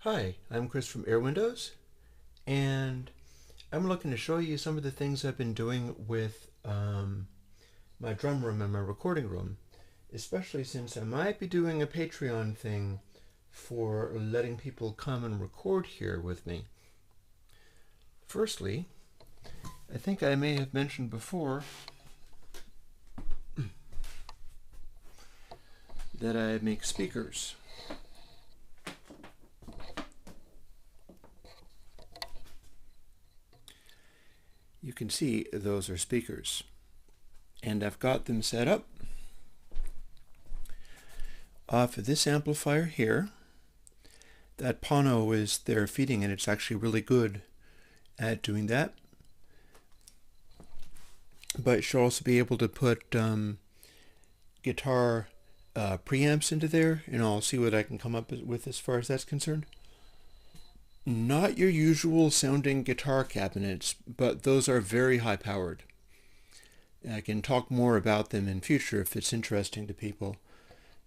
Hi, I'm Chris from Airwindows, and I'm looking to show you some of the things I've been doing with my drum room and my recording room, especially since I might be doing a Patreon thing for letting people come and record here with me. Firstly, I think I may have mentioned before that I make speakers. You can see those are speakers, and I've got them set up off of this amplifier here. That Pono is there feeding, and it's actually really good at doing that. But you should also be able to put guitar preamps into there, and I'll see what I can come up with as far as that's concerned. Not your usual sounding guitar cabinets, but those are very high powered. I can talk more about them in future if it's interesting to people.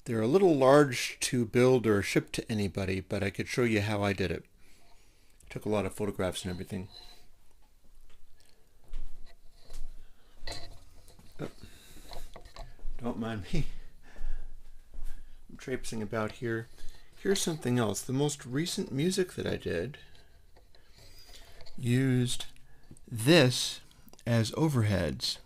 They're a little large to build or ship to anybody, but I could show you how I did it. Took a lot of photographs and everything. Oh, don't mind me. I'm traipsing about here. Here's something else. The most recent music that I did used this as overheads.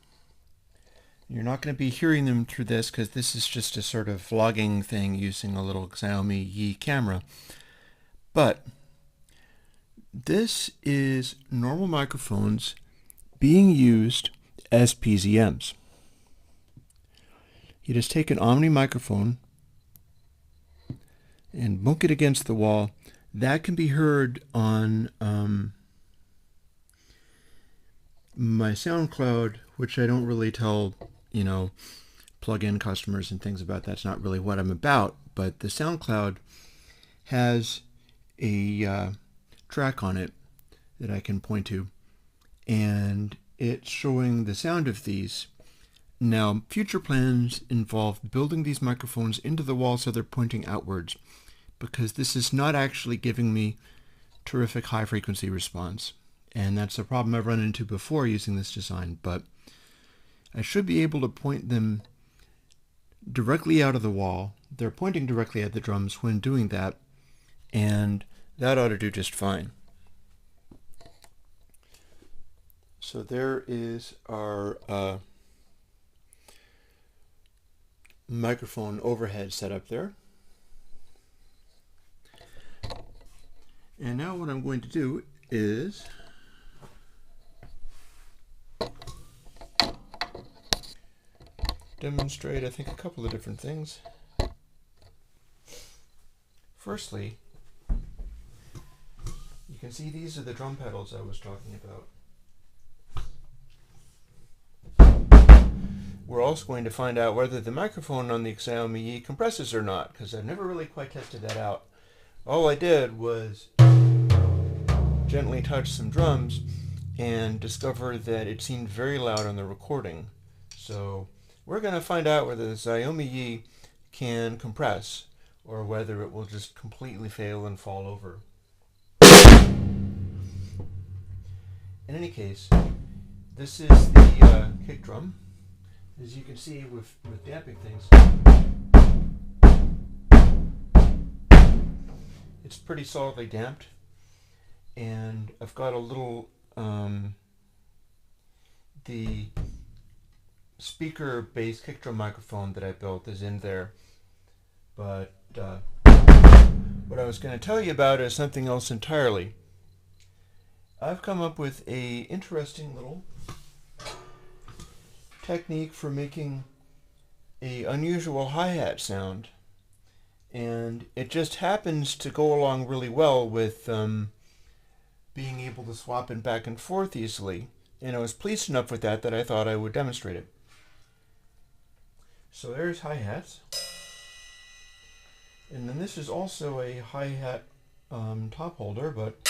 You're not going to be hearing them through this because this is just a sort of vlogging thing using a little Xiaomi Yi camera. But this is normal microphones being used as PZMs. You just take an Omni microphone and bunk it against the wall. That can be heard on my SoundCloud, which I don't really tell, plug-in customers and things about. That's not really what I'm about. But the SoundCloud has a track on it that I can point to, and it's showing the sound of these. Now, future plans involve building these microphones into the wall so they're pointing outwards, because this is not actually giving me terrific high frequency response. And that's a problem I've run into before using this design, but I should be able to point them directly out of the wall. They're pointing directly at the drums when doing that, and that ought to do just fine. So there is our microphone overhead set up there. And now what I'm going to do is demonstrate, I think, a couple of different things. Firstly, you can see these are the drum pedals I was talking about. We're also going to find out whether the microphone on the Xiaomi Yi compresses or not, because I've never really quite tested that out. All I did was gently touch some drums and discover that it seemed very loud on the recording. So we're going to find out whether the Xiaomi Yi can compress or whether it will just completely fail and fall over. In any case, this is the kick drum. As you can see with damping things, it's pretty solidly damped. And I've got a little, the speaker-based kick drum microphone that I built is in there. But what I was going to tell you about is something else entirely. I've come up with a interesting little technique for making a unusual hi-hat sound. And it just happens to go along really well with being able to swap it back and forth easily. And I was pleased enough with that I thought I would demonstrate it. So there's hi-hats. And then this is also a hi-hat top holder, but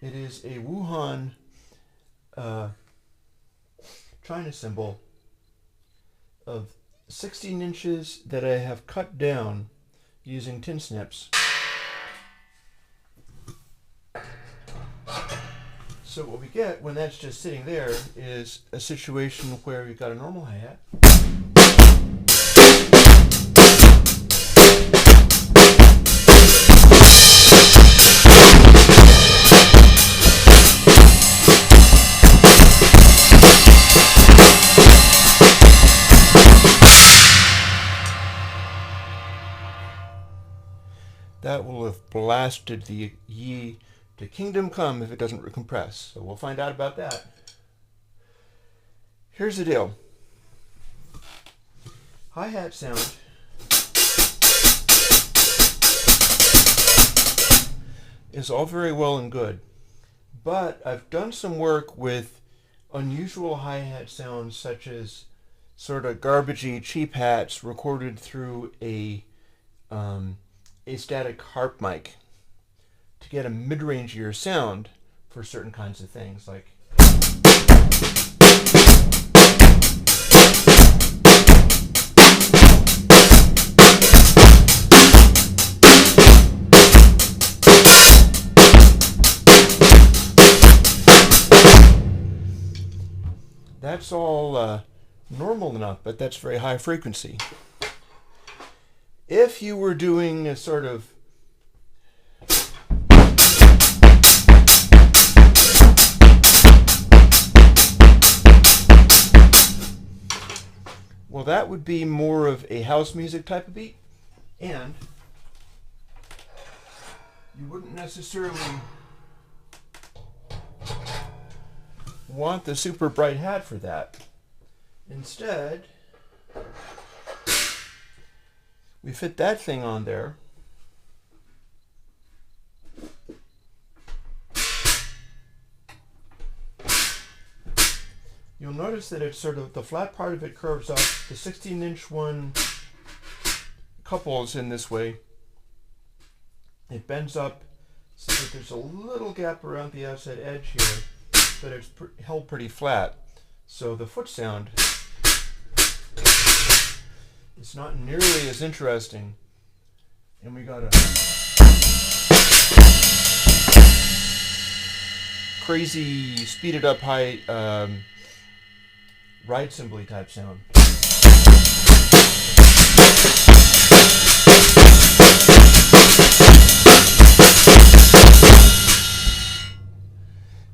it is a Wuhan China cymbal of 16 inches that I have cut down using tin-snips. So what we get when that's just sitting there is a situation where you've got a normal hi-hat. That will have blasted the Yi to kingdom come if it doesn't recompress. So we'll find out about that. Here's the deal. Hi-hat sound is all very well and good, but I've done some work with unusual hi-hat sounds, such as sort of garbagey cheap hats recorded through a static harp mic to get a mid-rangier sound for certain kinds of things, like that's all normal enough, but that's very high frequency. If you were doing a sort of well, that would be more of a house music type of beat, and you wouldn't necessarily want the super bright hat for that. Instead, we fit that thing on there. You'll notice that it's sort of, the flat part of it curves up. The 16-inch one couples in this way. It bends up so that there's a little gap around the outside edge here, but it's held pretty flat. So the foot sound is not nearly as interesting. And we got a crazy speeded up high ride cymbal type sound.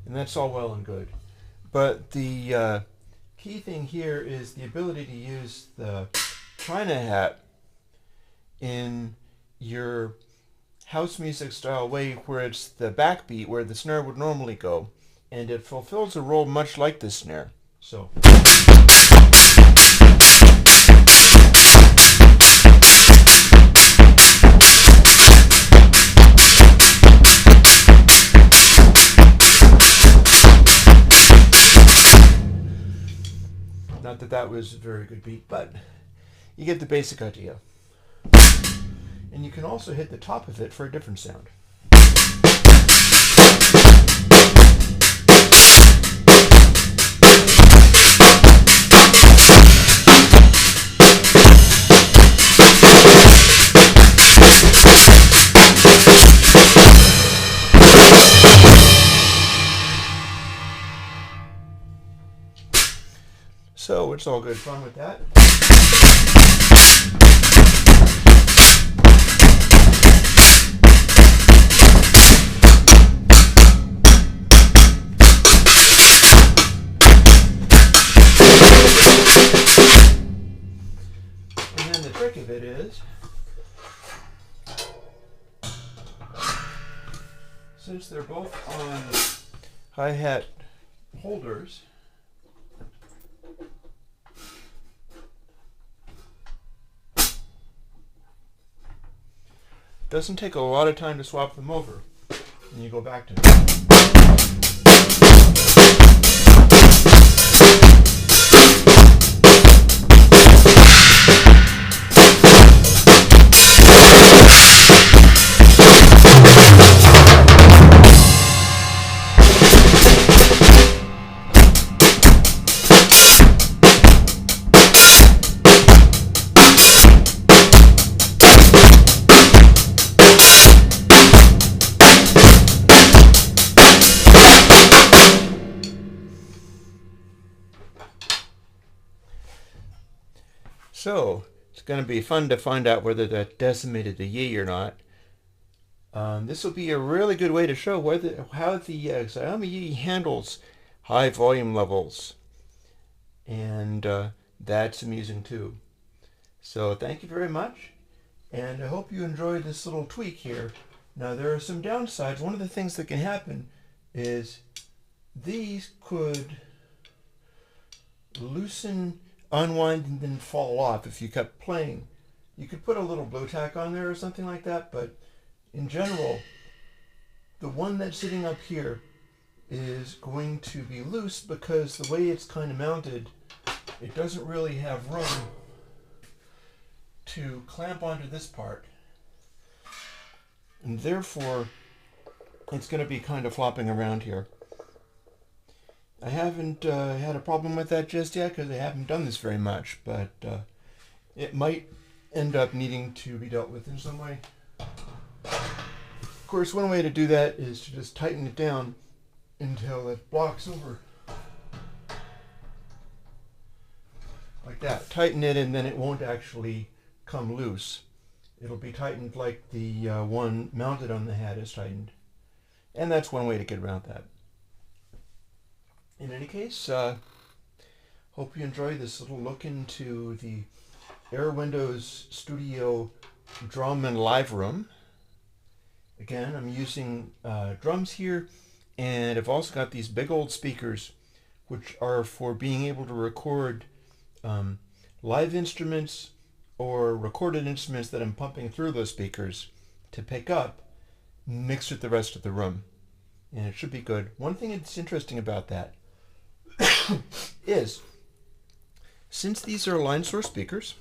And that's all well and good. But the key thing here is the ability to use the China hat in your house music style way, where it's the backbeat where the snare would normally go, and it fulfills a role much like the snare. So not that that was a very good beat, but you get the basic idea. And you can also hit the top of it for a different sound. So it's all good fun with that. And then the trick of it is, since they're both on hi-hat holders, doesn't take a lot of time to swap them over, and you go back to it. So it's going to be fun to find out whether that decimated the Yi or not. This will be a really good way to show how the Xiaomi Yi handles high volume levels. And that's amusing too. So thank you very much. And I hope you enjoyed this little tweak here. Now there are some downsides. One of the things that can happen is these could loosen, unwind, and then fall off if you kept playing. You could put a little blue tack on there or something like that, but in general, the one that's sitting up here is going to be loose because the way it's kind of mounted, it doesn't really have room to clamp onto this part. And therefore, it's going to be kind of flopping around here. I haven't had a problem with that just yet because I haven't done this very much, but it might end up needing to be dealt with in some way. Of course, one way to do that is to just tighten it down until it blocks over. Like that. Tighten it and then it won't actually come loose. It'll be tightened like the one mounted on the hat is tightened. And that's one way to get around that. In any case, hope you enjoy this little look into the Airwindows Studio drum and live room. Again, I'm using drums here, and I've also got these big old speakers, which are for being able to record live instruments or recorded instruments that I'm pumping through those speakers to pick up, mixed with the rest of the room. And it should be good. One thing that's interesting about that is, since these are line source speakers,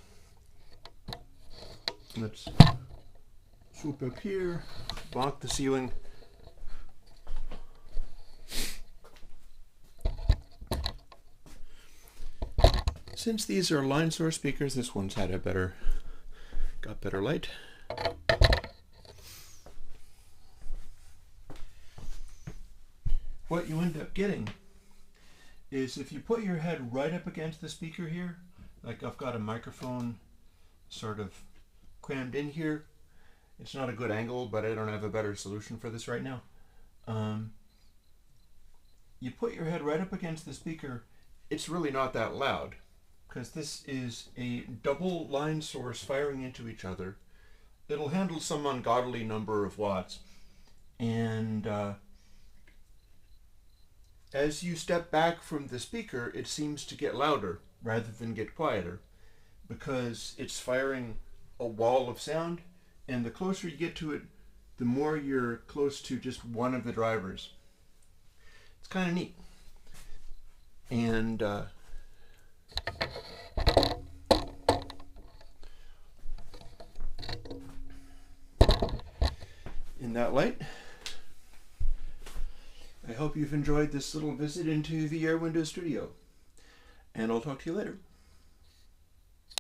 let's swoop up here, block the ceiling. Since these are line source speakers, this one's got better light. What you end up getting is if you put your head right up against the speaker here, like I've got a microphone sort of crammed in here. It's not a good angle, but I don't have a better solution for this right now. You put your head right up against the speaker, it's really not that loud because this is a double line source firing into each other. It'll handle some ungodly number of watts, and as you step back from the speaker, it seems to get louder rather than get quieter because it's firing a wall of sound, and the closer you get to it, the more you're close to just one of the drivers. It's kind of neat. And in that light, I hope you've enjoyed this little visit into the Airwindows studio, and I'll talk to you later.